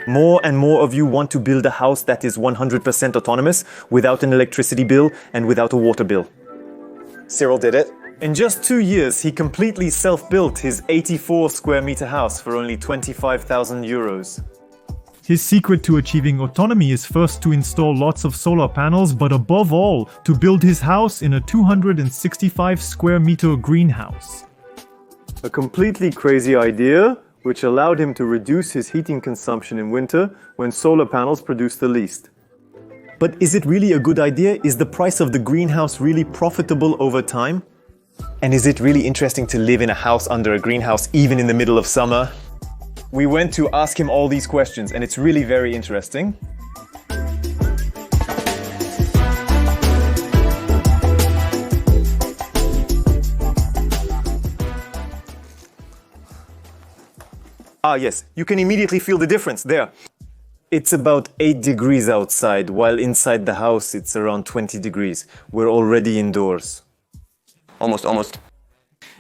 More and more of you want to build a house that is 100% autonomous, without an electricity bill and without a water bill. Cyril did it. In just 2 years, he completely self-built his 84 square meter house for only 25,000 euros. His secret to achieving autonomy is first to install lots of solar panels, but above all, to build his house in a 265 square meter greenhouse. A completely crazy idea, which allowed him to reduce his heating consumption in winter when solar panels produce the least. But is it really a good idea? Is the price of the greenhouse really profitable over time? And is it really interesting to live in a house under a greenhouse even in the middle of summer? We went to ask him all these questions, and it's really very interesting. Ah yes, you can immediately feel the difference there. It's about 8 degrees outside, while inside the house it's around 20 degrees. We're already indoors. Almost.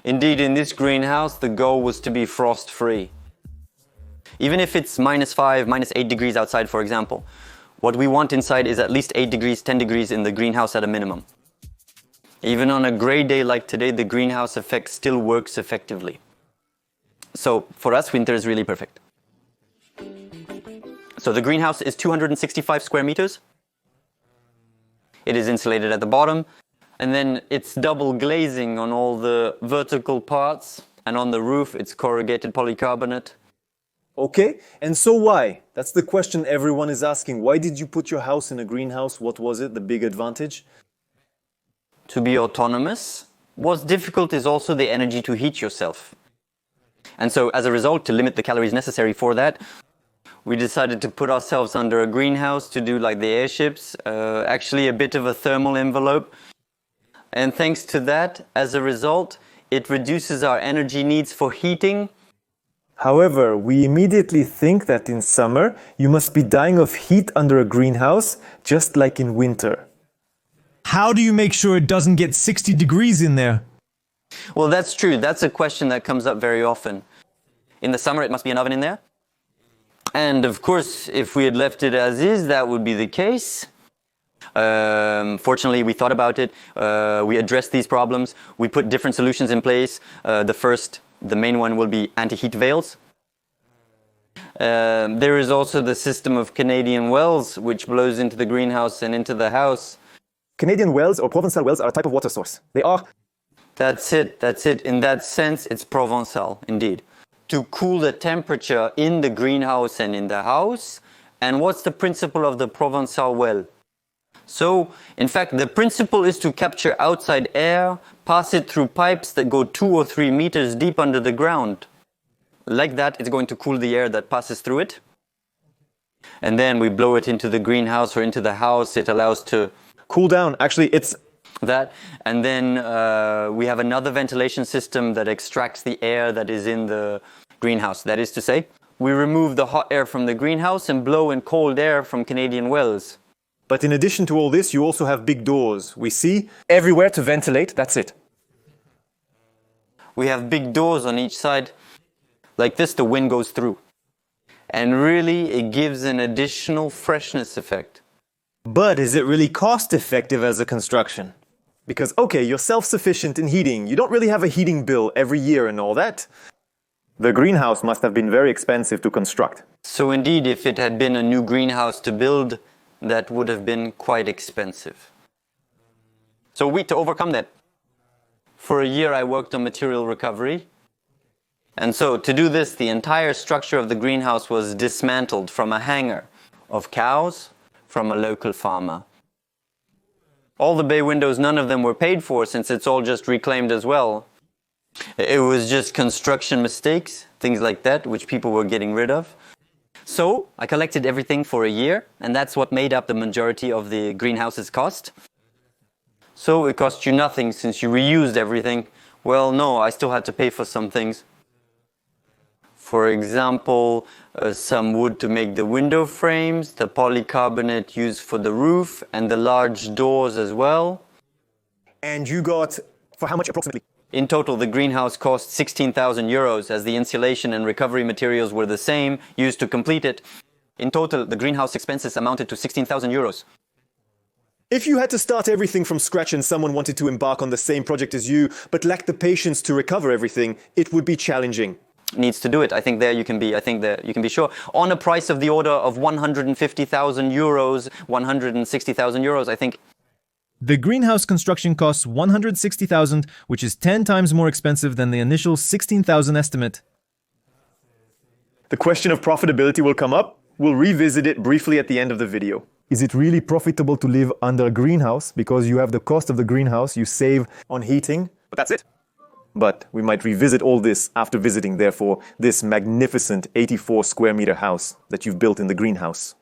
Indeed, in this greenhouse, the goal was to be frost-free. Even if it's -5, -8 degrees outside, for example, what we want inside is at least 8 degrees, 10 degrees in the greenhouse at a minimum. Even on a gray day like today, the greenhouse effect still works effectively. So for us, winter is really perfect. So the greenhouse is 265 square meters. It is insulated at the bottom, and then it's double glazing on all the vertical parts, and on the roof it's corrugated polycarbonate. Okay, and so why? That's the question everyone is asking. Why did you put your house in a greenhouse? What was it, the big advantage? To be autonomous. What's difficult is also the energy to heat yourself. And so as a result, to limit the calories necessary for that, we decided to put ourselves under a greenhouse to do like the airships, actually a bit of a thermal envelope. And thanks to that, as a result, it reduces our energy needs for heating. However, we immediately think that in summer, you must be dying of heat under a greenhouse, just like in winter. How do you make sure it doesn't get 60 degrees in there? Well, that's true. That's a question that comes up very often. In the summer, it must be an oven in there. And of course, if we had left it as is, that would be the case. Fortunately, we thought about it. We addressed these problems. We put different solutions in place. The main one will be anti-heat veils. There is also the system of Canadian wells, which blows into the greenhouse and into the house. Canadian wells or Provençal wells are a type of water source. They are... That's it. In that sense, it's Provençal, indeed. To cool the temperature in the greenhouse and in the house. And what's the principle of the Provençal well? So, in fact, the principle is to capture outside air, pass it through pipes that go 2 or 3 meters deep under the ground. Like that, it's going to cool the air that passes through it. And then we blow it into the greenhouse or into the house. It allows to cool down. Actually, it's that. And then we have another ventilation system that extracts the air that is in the greenhouse. That is to say, we remove the hot air from the greenhouse and blow in cold air from Canadian wells. But in addition to all this, you also have big doors. We see everywhere to ventilate. That's it. We have big doors on each side. Like this, the wind goes through. And really, it gives an additional freshness effect. But is it really cost effective as a construction? Because, okay, you're self-sufficient in heating. You don't really have a heating bill every year and all that. The greenhouse must have been very expensive to construct. So indeed, if it had been a new greenhouse to build, that would have been quite expensive. So to overcome that, for a year I worked on material recovery. And so to do this, the entire structure of the greenhouse was dismantled from a hanger of cows from a local farmer. All the bay windows, none of them were paid for since it's all just reclaimed as well. It was just construction mistakes, things like that, which people were getting rid of. So I collected everything for a year, and that's what made up the majority of the greenhouse's cost. So it cost you nothing since you reused everything. Well, no, I still had to pay for some things. For example, some wood to make the window frames, the polycarbonate used for the roof, and the large doors as well. And you got, for how much approximately? In total, the greenhouse cost 16,000 euros, as the insulation and recovery materials were the same, used to complete it. In total, the greenhouse expenses amounted to 16,000 euros. If you had to start everything from scratch and someone wanted to embark on the same project as you, but lacked the patience to recover everything, it would be challenging. Needs to do it. I think there you can be sure. On a price of the order of 150,000 euros, 160,000 euros, I think. The greenhouse construction costs 160,000, which is 10 times more expensive than the initial 16,000 estimate. The question of profitability will come up. We'll revisit it briefly at the end of the video. Is it really profitable to live under a greenhouse? Because you have the cost of the greenhouse, you save on heating, But that's it. but we might revisit all this after visiting, therefore, this magnificent 84 square meter house that you've built in the greenhouse.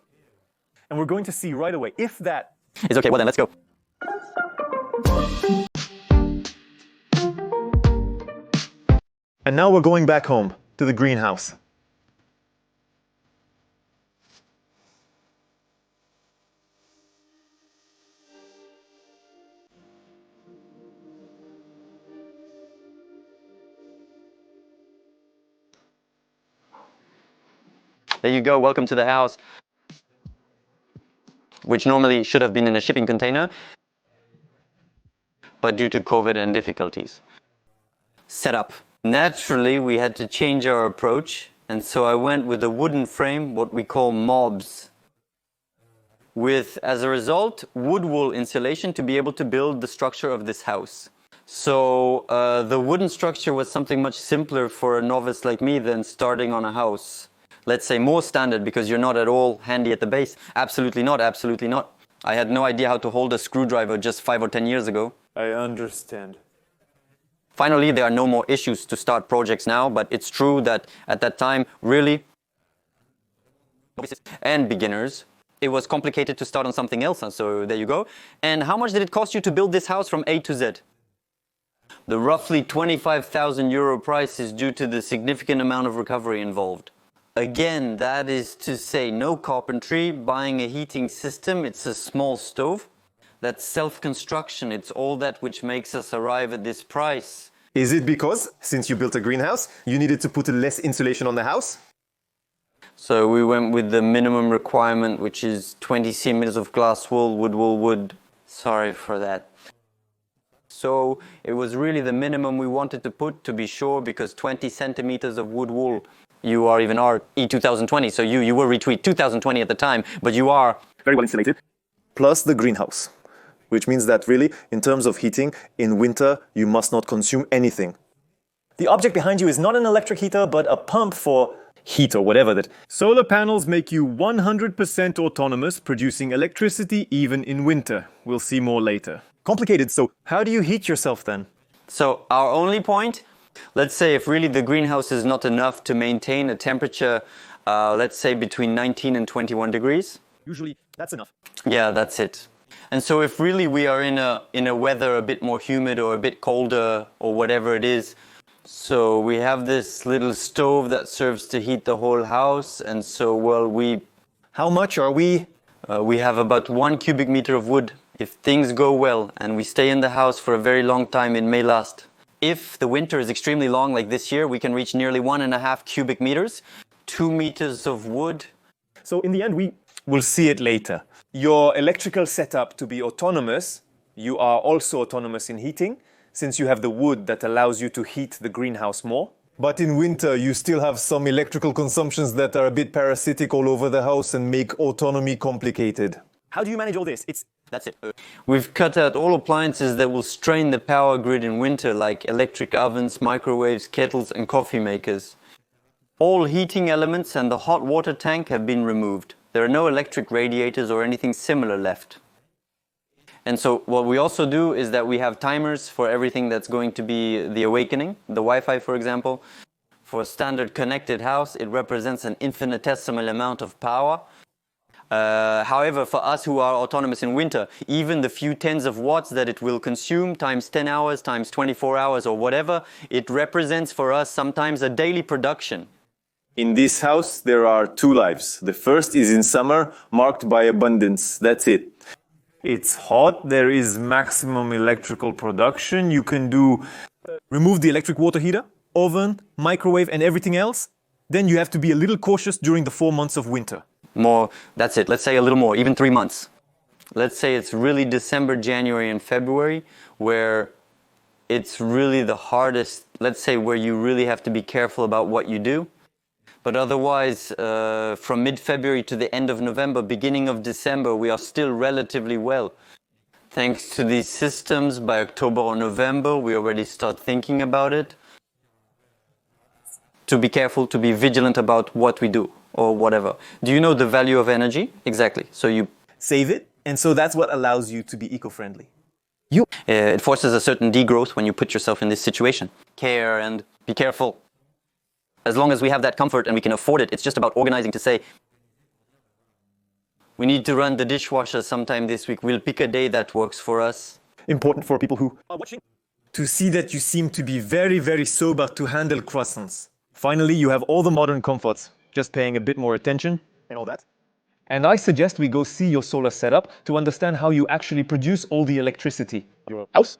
And we're going to see right away if that It's okay, well then let's go. And now we're going back home to the greenhouse. There you go, welcome to the house. Which normally should have been in a shipping container, but due to COVID and difficulties. Setup. Naturally, we had to change our approach, and so I went with a wooden frame, what we call mobs, with, as a result, wood wool insulation to be able to build the structure of this house. So the wooden structure was something much simpler for a novice like me than starting on a house. Let's say more standard, because you're not at all handy at the base. Absolutely not, absolutely not. I had no idea how to hold a screwdriver just 5 or 10 years ago. I understand. Finally, there are no more issues to start projects now, but it's true that at that time, really, and beginners, it was complicated to start on something else, and so there you go. And how much did it cost you to build this house from A to Z? The roughly 25,000 euro price is due to the significant amount of recovery involved. Again, that is to say, no carpentry, buying a heating system, it's a small stove. That's self-construction, it's all that which makes us arrive at this price. Is it because, since you built a greenhouse, you needed to put less insulation on the house? So we went with the minimum requirement, which is 20 centimeters of glass wool, wood. Sorry for that. So it was really the minimum we wanted to put, to be sure, because 20 centimeters of wool, you are even our E2020, so you were retweet 2020 at the time, but you are Very well insulated. Plus the greenhouse, which means that really, in terms of heating, in winter, you must not consume anything. The object behind you is not an electric heater, but a pump for heat or whatever that. Solar panels make you 100% autonomous, producing electricity even in winter. We'll see more later. Complicated, so How do you heat yourself then? So our only point, let's say if really the greenhouse is not enough to maintain a temperature, let's say between 19 and 21 degrees. usually that's enough. Yeah, that's it. And so if really we are in a weather a bit more humid or a bit colder or whatever it is, so we have this little stove that serves to heat the whole house. And so, well, How much are we? we have about 1 cubic meter of wood. If things go well and we stay in the house for a very long time, it may last. If the winter is extremely long, like this year, we can reach nearly 1.5 cubic meters, 2 meters of wood. So in the end, we'll see it later. Your electrical setup to be autonomous, you are also autonomous in heating, since you have the wood that allows you to heat the greenhouse more. But in winter, you still have some electrical consumptions that are a bit parasitic all over the house and make autonomy complicated. How do you manage all this? That's it. We've cut out all appliances that will strain the power grid in winter, like electric ovens, microwaves, kettles, and coffee makers. All heating elements and the hot water tank have been removed. There are no electric radiators or anything similar left. And so what we also do is that we have timers for everything that's going to be the awakening, the Wi-Fi, for example. For a standard connected house, it represents an infinitesimal amount of power. However, for us who are autonomous in winter, even the few tens of watts that it will consume times 10 hours, times 24 hours or whatever, it represents for us sometimes a daily production. In this house, there are two lives. The first is in summer, marked by abundance. That's it. It's hot, there is maximum electrical production. You can Remove the electric water heater, oven, microwave, and everything else. Then you have to be a little cautious during the 4 months of winter. more, that's it. Let's say a little more, even 3 months. Let's say it's really December, January, and February, where it's really the hardest, let's say where you really have to be careful about what you do. But otherwise, from mid-February to the end of November, beginning of December, we are still relatively well. Thanks to these systems, by October or November, we already start thinking about it. To be careful, to be vigilant about what we do or whatever. Do you know the value of energy? Exactly. So you Save it, and so that's what allows you to be eco-friendly. it forces a certain degrowth when you put yourself in this situation. Care and be careful. As long as we have that comfort and we can afford it, it's just about organizing to say, we need to run the dishwasher sometime this week. We'll pick a day that works for us. Important for people who Are watching to see that you seem to be very, very sober to handle croissants. Finally, you have all the modern comforts, just paying a bit more attention and all that. And I suggest we go see your solar setup to understand how you actually produce all the electricity. Your house?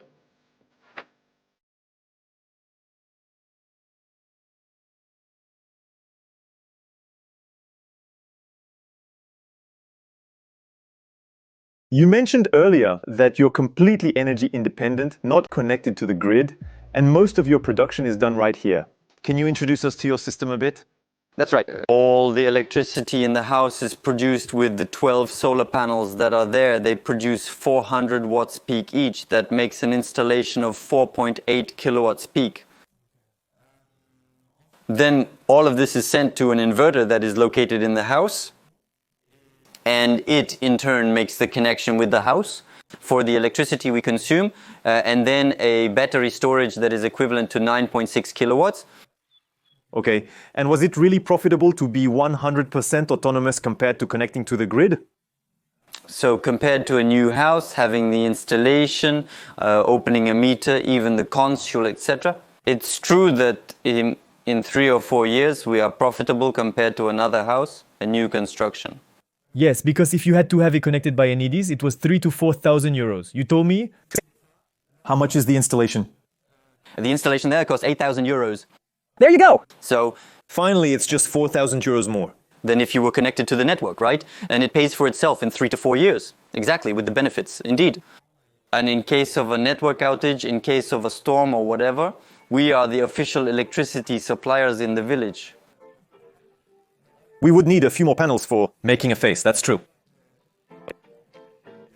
You mentioned earlier that you're completely energy independent, not connected to the grid, and most of your production is done right here. Can you introduce us to your system a bit? That's right. All the electricity in the house is produced with the 12 solar panels that are there. They produce 400 watts peak each. That makes an installation of 4.8 kilowatts peak. Then all of this is sent to an inverter that is located in the house. And it in turn makes the connection with the house for the electricity we consume. And then a battery storage that is equivalent to 9.6 kilowatts. Okay, and was it really profitable to be 100% autonomous compared to connecting to the grid? So compared to a new house, having the installation, opening a meter, even the console, etc. It's true that in 3 or 4 years we are profitable compared to another house, a new construction. Yes, because if you had to have it connected by NEDs, it was 3,000 to 4,000 euros. You told me? How much is the installation? The installation there costs 8,000 euros. There you go! So Finally, it's just 4,000 euros more. than if you were connected to the network, right? And it pays for itself in 3 to 4 years. Exactly, with the benefits, indeed. And in case of a network outage, in case of a storm or whatever, we are the official electricity suppliers in the village. We would need a few more panels for... Making a face, that's true.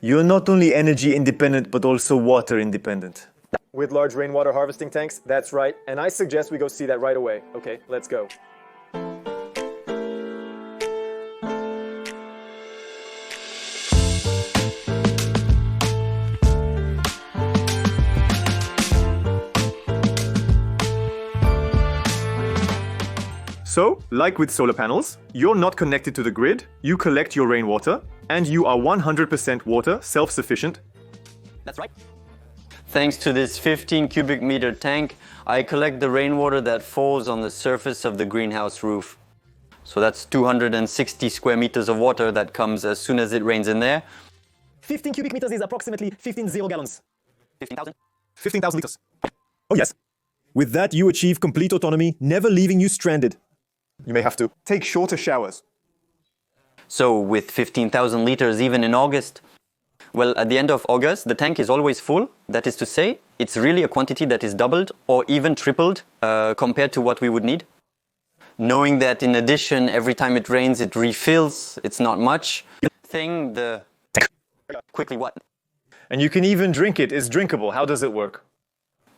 You're not only energy independent, but also water independent. With large rainwater harvesting tanks? That's right. And I suggest we go see that right away. Okay, let's go. So, like with solar panels, you're not connected to the grid, you collect your rainwater, and you are 100% water self-sufficient. That's right. Thanks to this 15 cubic meter tank, I collect the rainwater that falls on the surface of the greenhouse roof. So that's 260 square meters of water that comes as soon as it rains in there. 15 cubic meters is approximately 15 gallons. 15,000? 15,000 liters. Oh yes. With that, you achieve complete autonomy, never leaving you stranded. You may have to take shorter showers. So with 15,000 liters even in August, well, at the end of August, the tank is always full. That is to say, it's really a quantity that is doubled or even tripled compared to what we would need. Knowing that in addition, every time it rains, it refills, it's not much. Quickly what? And you can even drink it. It's drinkable. How does it work?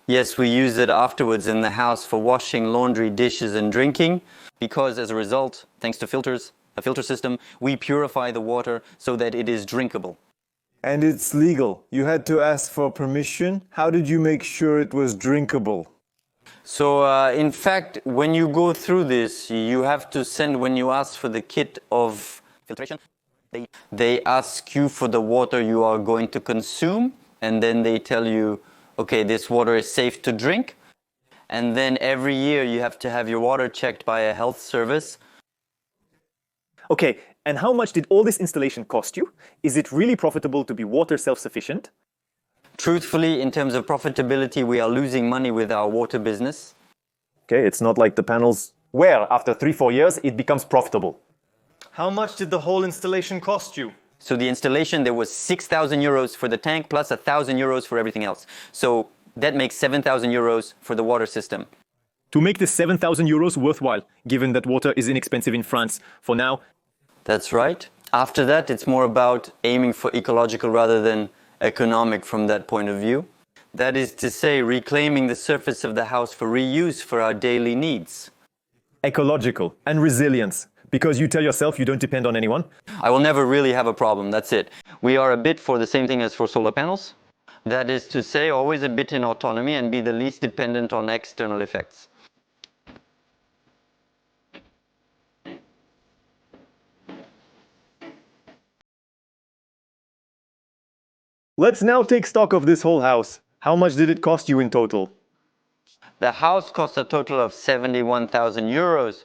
Yes, we use it afterwards in the house for washing, laundry, dishes and drinking, because as a result, thanks to filters, a filter system, we purify the water so that it is drinkable. And it's legal. You had to ask for permission. How did you make sure it was drinkable? So, in fact, when you go through this, you have to send, when you ask for the kit of filtration, they ask you for the water you are going to consume, and then they tell you, okay, this water is safe to drink. And then every year you have to have your water checked by a health service. Okay, and how much did all this installation cost you? Is it really profitable to be water self-sufficient? Truthfully, in terms of profitability, we are losing money with our water business. Okay, it's not like the panels where after 3-4 years it becomes profitable. How much did the whole installation cost you? So the installation, there was 6,000 euros for the tank plus 1,000 euros for everything else. So that makes 7,000 euros for the water system. To make this 7,000 euros worthwhile, given that water is inexpensive in France for now. That's right. After that, it's more about aiming for ecological rather than economic from that point of view. That is to say, reclaiming the surface of the house for reuse for our daily needs. Ecological and resilience, because you tell yourself you don't depend on anyone. I will never really have a problem, that's it. We are a bit for the same thing as for solar panels. That is to say, always a bit in autonomy and be the least dependent on external effects. Let's now take stock of this whole house. How much did it cost you in total? The house cost a total of 71,000 euros.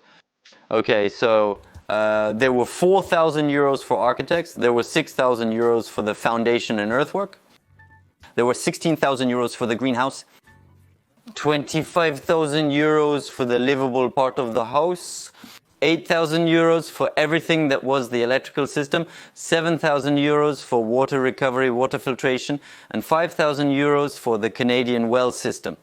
Okay, so there were 4,000 euros for architects, there were 6,000 euros for the foundation and earthwork, there were 16,000 euros for the greenhouse, 25,000 euros for the livable part of the house, 8,000 euros for everything that was the electrical system, 7,000 euros for water recovery, water filtration, and 5,000 euros for the Canadian well system.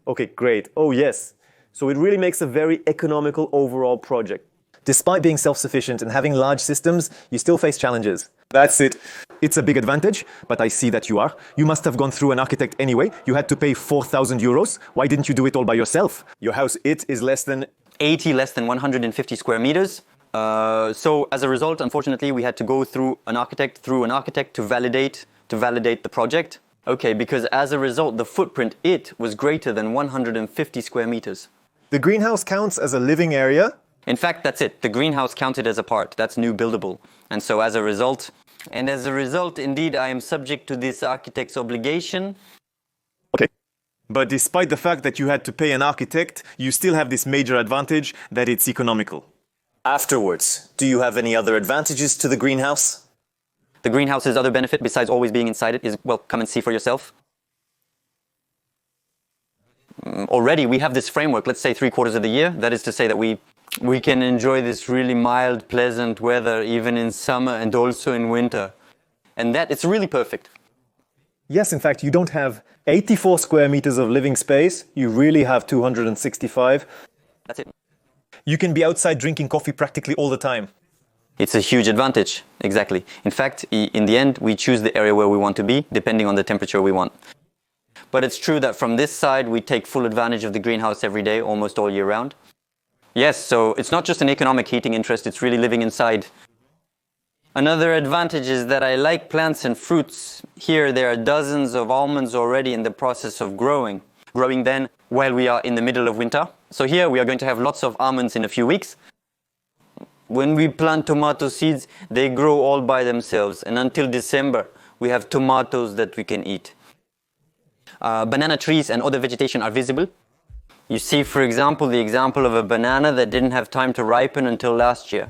Okay, great. Oh, yes. So it really makes a very economical overall project. Despite being self-sufficient and having large systems, you still face challenges. That's it. It's a big advantage, but I see that you are. You must have gone through an architect anyway. You had to pay 4,000 euros. Why didn't you do it all by yourself? Your house, it is less than 150 square meters. So as a result, unfortunately, we had to go through an architect to validate the project. Okay, because as a result, the footprint, it was greater than 150 square meters. The greenhouse counts as a living area. In fact, that's it. The greenhouse counted as a part. That's new buildable. And so as a result, indeed, I am subject to this architect's obligation. Okay. But despite the fact that you had to pay an architect, you still have this major advantage that it's economical. Afterwards, do you have any other advantages to the greenhouse? The greenhouse's other benefit, besides always being inside it, is, well, come and see for yourself. Already we have this framework, let's say 3/4 of the year. That is to say that we can enjoy this really mild, pleasant weather even in summer and also in winter. And that, it's really perfect. Yes, in fact, you don't have 84 square meters of living space. You really have 265. That's it. You can be outside drinking coffee practically all the time. It's a huge advantage, exactly. In fact, in the end, we choose the area where we want to be, depending on the temperature we want. But it's true that from this side, we take full advantage of the greenhouse every day, almost all year round. Yes, so it's not just an economic heating interest, it's really living inside. Another advantage is that I like plants and fruits. Here, there are dozens of almonds already in the process of growing then while we are in the middle of winter. So here, we are going to have lots of almonds in a few weeks. When we plant tomato seeds, they grow all by themselves. And until December, we have tomatoes that we can eat. Banana trees and other vegetation are visible. You see, for example, the example of a banana that didn't have time to ripen until last year.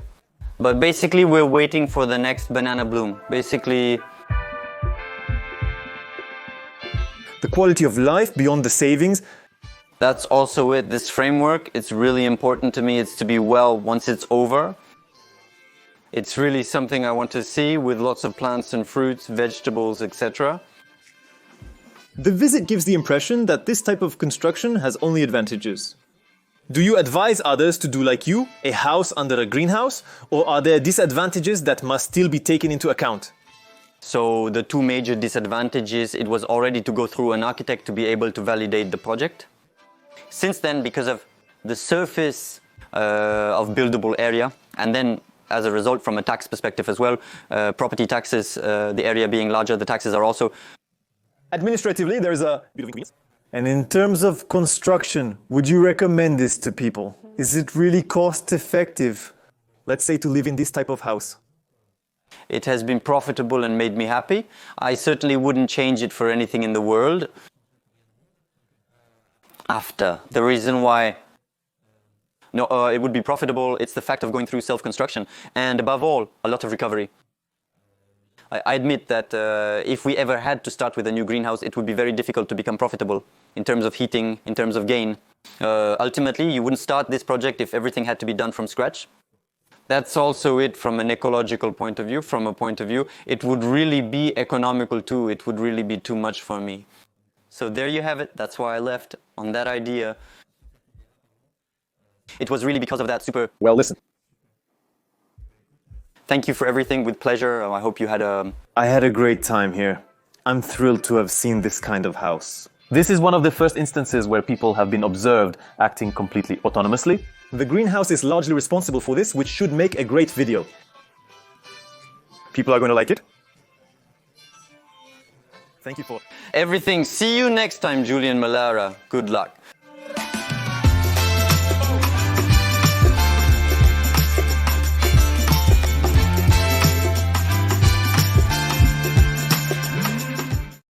But basically, we're waiting for the next banana bloom. Basically, The quality of life beyond the savings. that's also it. This framework, it's really important to me. It's to be well once it's over. It's really something I want to see with lots of plants and fruits, vegetables, etc. The visit gives the impression that this type of construction has only advantages. Do you advise others to do like you, a house under a greenhouse, or are there disadvantages that must still be taken into account? So the two major disadvantages, it was already to go through an architect to be able to validate the project. Since then, because of the surface of buildable area, and then as a result from a tax perspective as well, property taxes, the area being larger, the taxes are also. Administratively, there's a bit of inconvenience. And in terms of construction, would you recommend this to people? Is it really cost effective? Let's say to live in this type of house. It has been profitable and made me happy. I certainly wouldn't change it for anything in the world. The reason why it would be profitable, it's the fact of going through self-construction. And above all, a lot of recovery. I admit that if we ever had to start with a new greenhouse, it would be very difficult to become profitable in terms of heating, in terms of gain. Ultimately, you wouldn't start this project if everything had to be done from scratch. That's also it from an ecological point of view, from a point of view. It would really be economical too. It would really be too much for me. So there you have it. That's why I left on that idea. It was really because of that super... Well, listen. Thank you for everything, with pleasure. I hope you had a... I had a great time here. I'm thrilled to have seen this kind of house. This is one of the first instances where people have been observed acting completely autonomously. The greenhouse is largely responsible for this, which should make a great video. People are going to like it. Thank you for everything. See you next time, Julian Malara. Good luck.